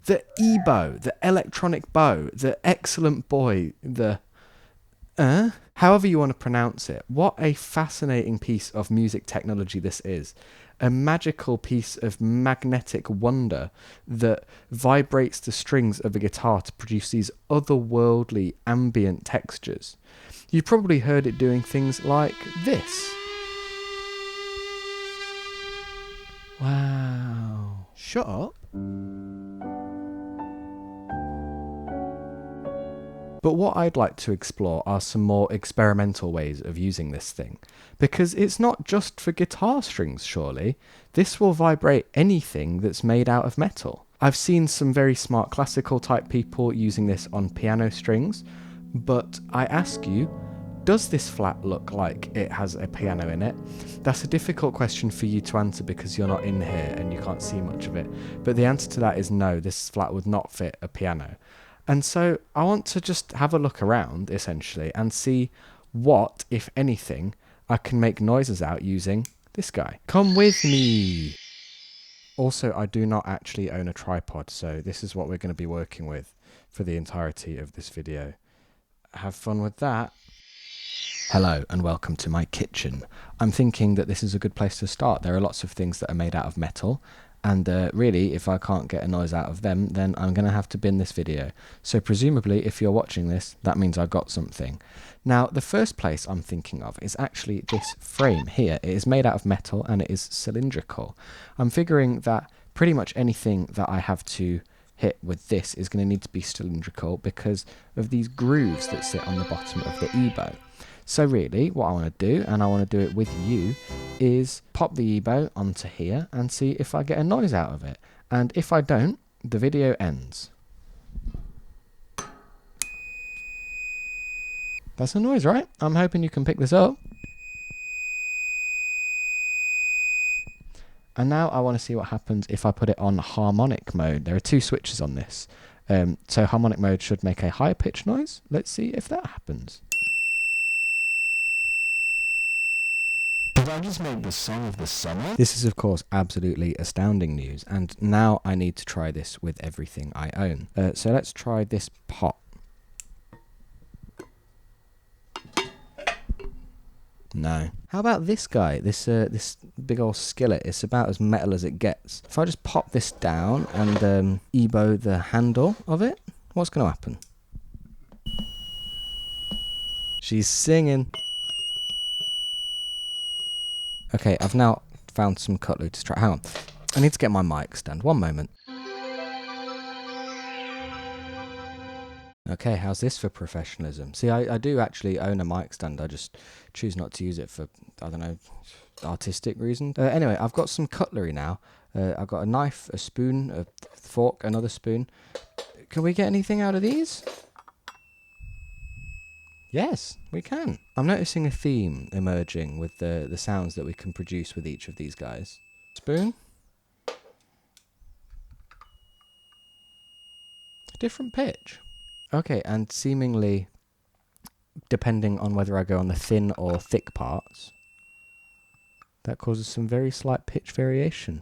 The EBow, the electronic bow, the excellent boy, the... however you want to pronounce it. What a fascinating piece of music technology this is. A magical piece of magnetic wonder that vibrates the strings of a guitar to produce these otherworldly ambient textures. You've probably heard it doing things like this. Wow. Shut up. But what I'd like to explore are some more experimental ways of using this thing. Because it's not just for guitar strings, surely. This will vibrate anything that's made out of metal. I've seen some very smart classical type people using this on piano strings, but I ask you, does this flat look like it has a piano in it? That's a difficult question for you to answer because you're not in here and you can't see much of it. But the answer to that is no, this flat would not fit a piano. And so I want to just have a look around, essentially, and see what, if anything, I can make noises out using this guy. Come with me! Also, I do not actually own a tripod, so this is what we're going to be working with for the entirety of this video. Have fun with that. Hello and welcome to my kitchen. I'm thinking that this is a good place to start. There are lots of things that are made out of metal, and really, if I can't get a noise out of them, then I'm going to have to bin this video. So presumably, if you're watching this, that means I got something. Now, the first place I'm thinking of is actually this frame here. It is made out of metal and it is cylindrical. I'm figuring that pretty much anything that I have to hit with this is going to need to be cylindrical because of these grooves that sit on the bottom of the EBow. So really, what I want to do, and I want to do it with you, is pop the EBow onto here and see if I get a noise out of it. And if I don't, the video ends. That's a noise, right? I'm hoping you can pick this up. And now I want to see what happens if I put it on harmonic mode. There are two switches on this. So harmonic mode should make a higher pitch noise. Let's see if that happens. Did I just make the song of the summer? This is, of course, absolutely astounding news, and now I need to try this with everything I own. So let's try this pot. No. How about this guy? This big old skillet. It's about as metal as it gets. If I just pop this down and EBow the handle of it, what's going to happen? She's singing. Okay, I've now found some cutlery to try. Hang on. I need to get my mic stand. One moment. Okay, how's this for professionalism? See, I do actually own a mic stand. I just choose not to use it for, I don't know, artistic reasons. Anyway, I've got some cutlery now. I've got a knife, a spoon, a fork, another spoon. Can we get anything out of these? Yes, we can. I'm noticing a theme emerging with the sounds that we can produce with each of these guys. Spoon. Different pitch. Okay, and seemingly, depending on whether I go on the thin or thick parts, that causes some very slight pitch variation.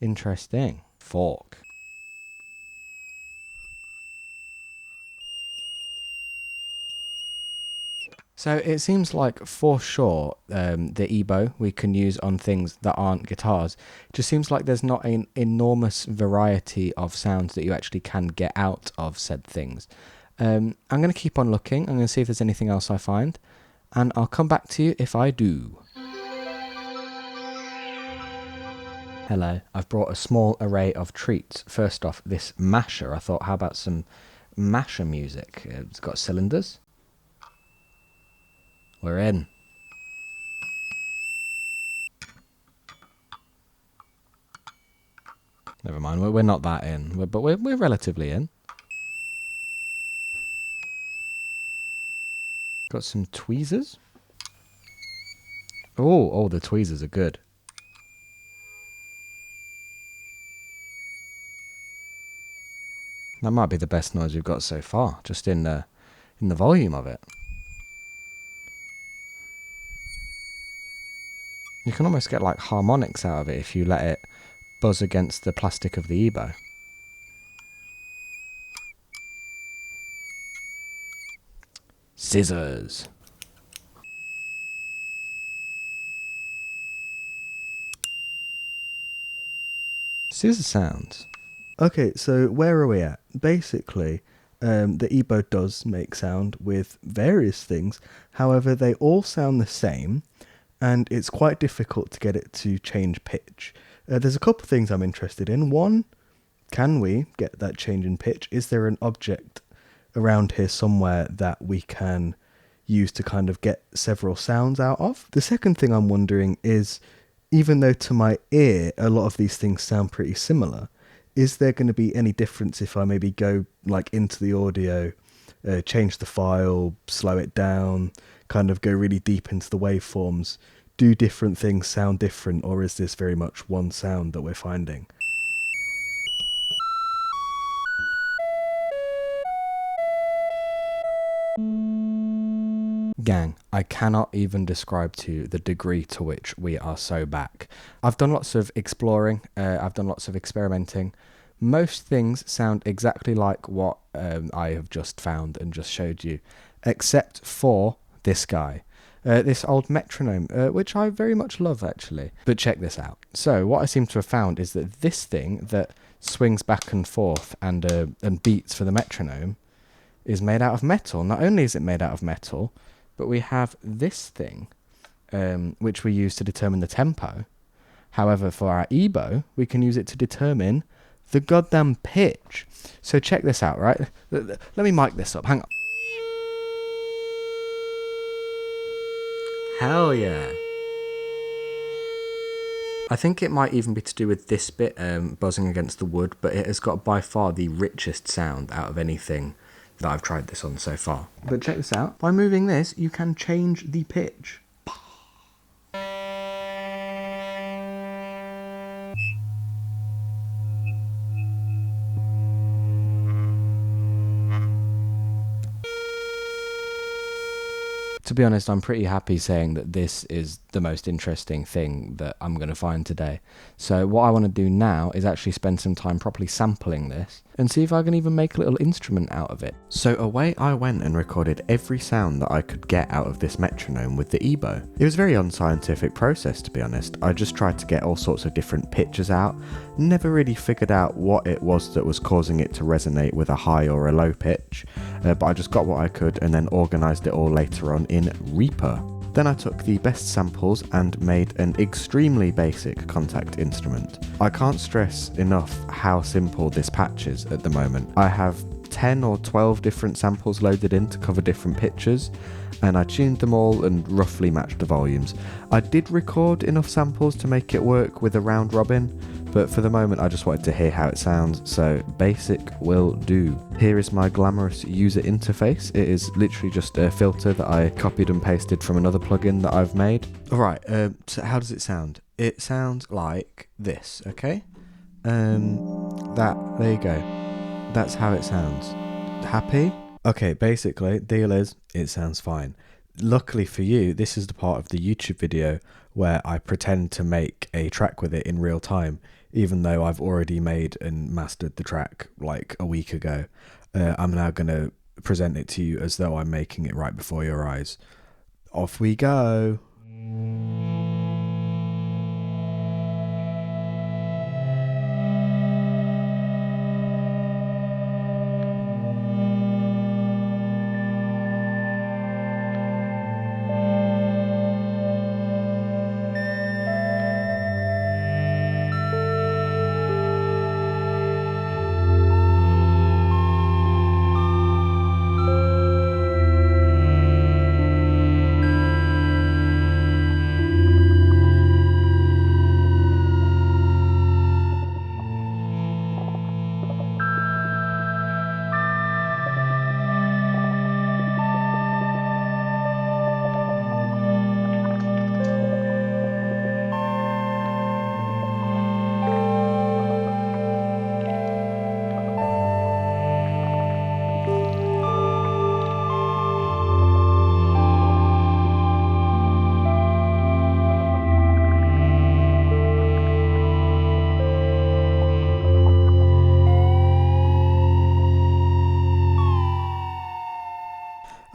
Interesting. Fork. So it seems like for sure the EBow we can use on things that aren't guitars. It just seems like there's not an enormous variety of sounds that you actually can get out of said things. I'm going to keep on looking. I'm going to see if there's anything else I find. And I'll come back to you if I do. Hello. I've brought a small array of treats. First off, this masher. I thought, how about some masher music? It's got cylinders. We're in. Never mind, we're not that in, but we're relatively in. Got some tweezers. Oh, the tweezers are good. That might be the best noise we've got so far, just in the volume of it. You can almost get like harmonics out of it if you let it buzz against the plastic of the EBow. Scissors. Scissor sounds. Okay, so where are we at? Basically, the EBow does make sound with various things. However, they all sound the same, and it's quite difficult to get it to change pitch. There's a couple of things I'm interested in. One, can we get that change in pitch? Is there an object around here somewhere that we can use to kind of get several sounds out of? The second thing I'm wondering is, even though to my ear a lot of these things sound pretty similar, is there going to be any difference if I maybe go like into the audio, change the file, slow it down, kind of go really deep into the waveforms? Do different things sound different, or is this very much one sound that we're finding? Gang, I cannot even describe to you the degree to which we are so back. I've done lots of exploring, I've done lots of experimenting. Most things sound exactly like what I have just found and just showed you, except for this guy. This old metronome, which I very much love actually. But check this out. So what I seem to have found is that this thing that swings back and forth and beats for the metronome is made out of metal. Not only is it made out of metal, but we have this thing, which we use to determine the tempo. However, for our EBow, we can use it to determine the goddamn pitch. So check this out, right? Let me mic this up. Hang on. Hell yeah. I think it might even be to do with this bit buzzing against the wood, but it has got by far the richest sound out of anything that I've tried this on so far. But check this out. By moving this, you can change the pitch. To be honest, I'm pretty happy saying that this is the most interesting thing that I'm going to find today. So what I want to do now is actually spend some time properly sampling this and see if I can even make a little instrument out of it. So away I went and recorded every sound that I could get out of this metronome with the EBow. It was a very unscientific process, to be honest. I just tried to get all sorts of different pitches out, never really figured out what it was that was causing it to resonate with a high or a low pitch, but I just got what I could and then organised it all later on in Reaper. Then I took the best samples and made an extremely basic contact instrument. I can't stress enough how simple this patch is at the moment. I have 10 or 12 different samples loaded in to cover different pitches, and I tuned them all and roughly matched the volumes. I did record enough samples to make it work with a round robin, but for the moment I just wanted to hear how it sounds, so basic will do. Here is my glamorous user interface. It is literally just a filter that I copied and pasted from another plugin that I've made. Alright, so how does it sound? It sounds like this, okay? There you go. That's how it sounds. Happy? Okay, basically, deal is, it sounds fine. Luckily for you, this is the part of the YouTube video where I pretend to make a track with it in real time, even though I've already made and mastered the track like a week ago. I'm now going to present it to you as though I'm making it right before your eyes. Off we go!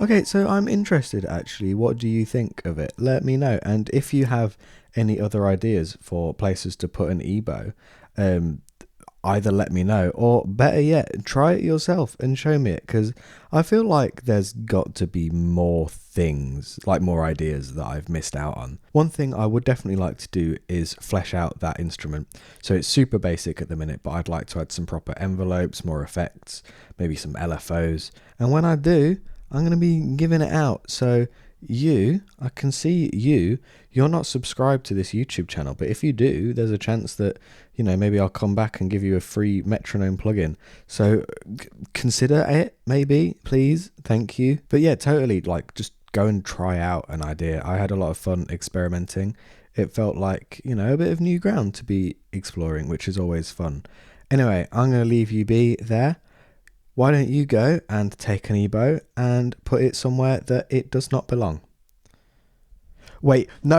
Okay, so I'm interested actually. What do you think of it? Let me know. And if you have any other ideas for places to put an EBow, um, either let me know or better yet, try it yourself and show me it, because I feel like there's got to be more things, like more ideas that I've missed out on. One thing I would definitely like to do is flesh out that instrument. So it's super basic at the minute, but I'd like to add some proper envelopes, more effects, maybe some LFOs. And when I do, I'm going to be giving it out. So I can see you're not subscribed to this YouTube channel, but if you do, there's a chance that, maybe I'll come back and give you a free Metronome plugin. So consider it, maybe, please. Thank you. But yeah, totally, like, just go and try out an idea. I had a lot of fun experimenting. It felt like, a bit of new ground to be exploring, which is always fun. Anyway, I'm going to leave you be there. Why don't you go and take an EBow and put it somewhere that it does not belong? Wait, no.